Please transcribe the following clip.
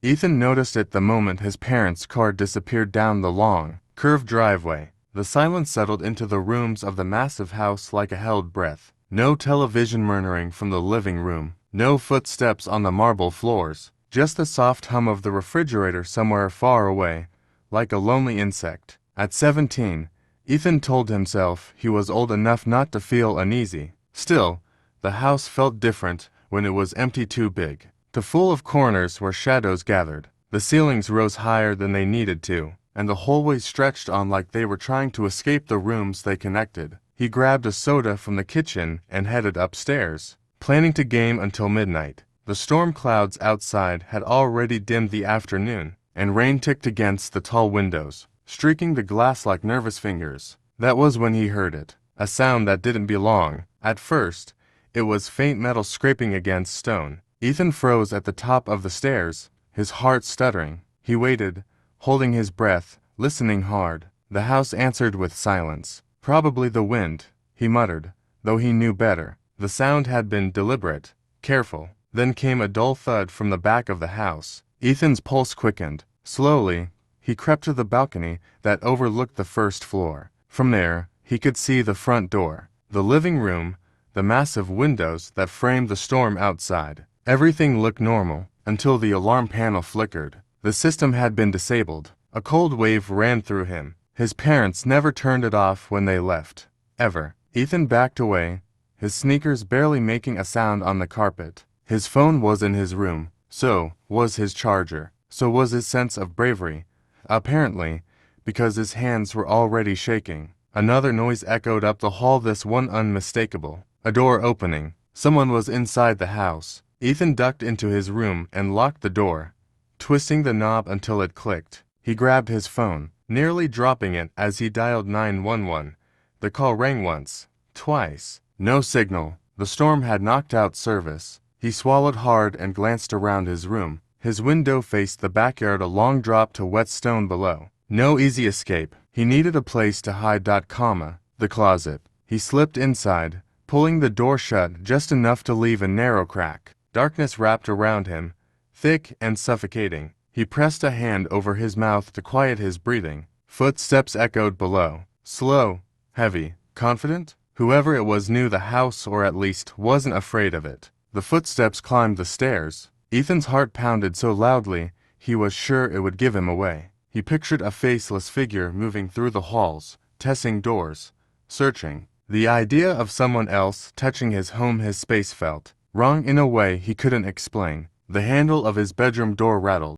Ethan noticed it the moment his parents' car disappeared down the long, curved driveway. The silence settled into the rooms of the massive house like a held breath. No television murmuring from the living room, no footsteps on the marble floors, just the soft hum of the refrigerator somewhere far away, like a lonely insect. At 17, Ethan told himself he was old enough not to feel uneasy. Still, the house felt different when it was empty, too big, too full of corners where shadows gathered. The ceilings rose higher than they needed to, and the hallways stretched on like they were trying to escape the rooms they connected. He grabbed a soda from the kitchen and headed upstairs, planning to game until midnight. The storm clouds outside had already dimmed the afternoon, and rain ticked against the tall windows, streaking the glass like nervous fingers. That was when he heard it, a sound that didn't belong. At first, it was faint metal scraping against stone. Ethan froze at the top of the stairs, his heart stuttering. He waited, holding his breath, listening hard. The house answered with silence. Probably the wind, he muttered, though he knew better. The sound had been deliberate, careful. Then came a dull thud from the back of the house. Ethan's pulse quickened. Slowly, he crept to the balcony that overlooked the first floor. From there, he could see the front door, the living room, the massive windows that framed the storm outside. Everything looked normal, until the alarm panel flickered. The system had been disabled. A cold wave ran through him. His parents never turned it off when they left. Ever. Ethan backed away, his sneakers barely making a sound on the carpet. His phone was in his room. So was his charger. So was his sense of bravery. Apparently, because his hands were already shaking. Another noise echoed up the hall, this one unmistakable. A door opening. Someone was inside the house. Ethan ducked into his room and locked the door, twisting the knob until it clicked. He grabbed his phone, nearly dropping it as he dialed 911. The call rang once, twice. No signal. The storm had knocked out service. He swallowed hard and glanced around his room. His window faced the backyard, a long drop to wet stone below. No easy escape. He needed a place to hide. The closet. He slipped inside, pulling the door shut just enough to leave a narrow crack. Darkness wrapped around him, thick and suffocating. He pressed a hand over his mouth to quiet his breathing. Footsteps echoed below. Slow, heavy, confident. Whoever it was knew the house, or at least wasn't afraid of it. The footsteps climbed the stairs. Ethan's heart pounded so loudly he was sure it would give him away. He pictured a faceless figure moving through the halls, testing doors, searching. The idea of someone else touching his home, his space, felt wrong in a way he couldn't explain. The handle of his bedroom door rattled.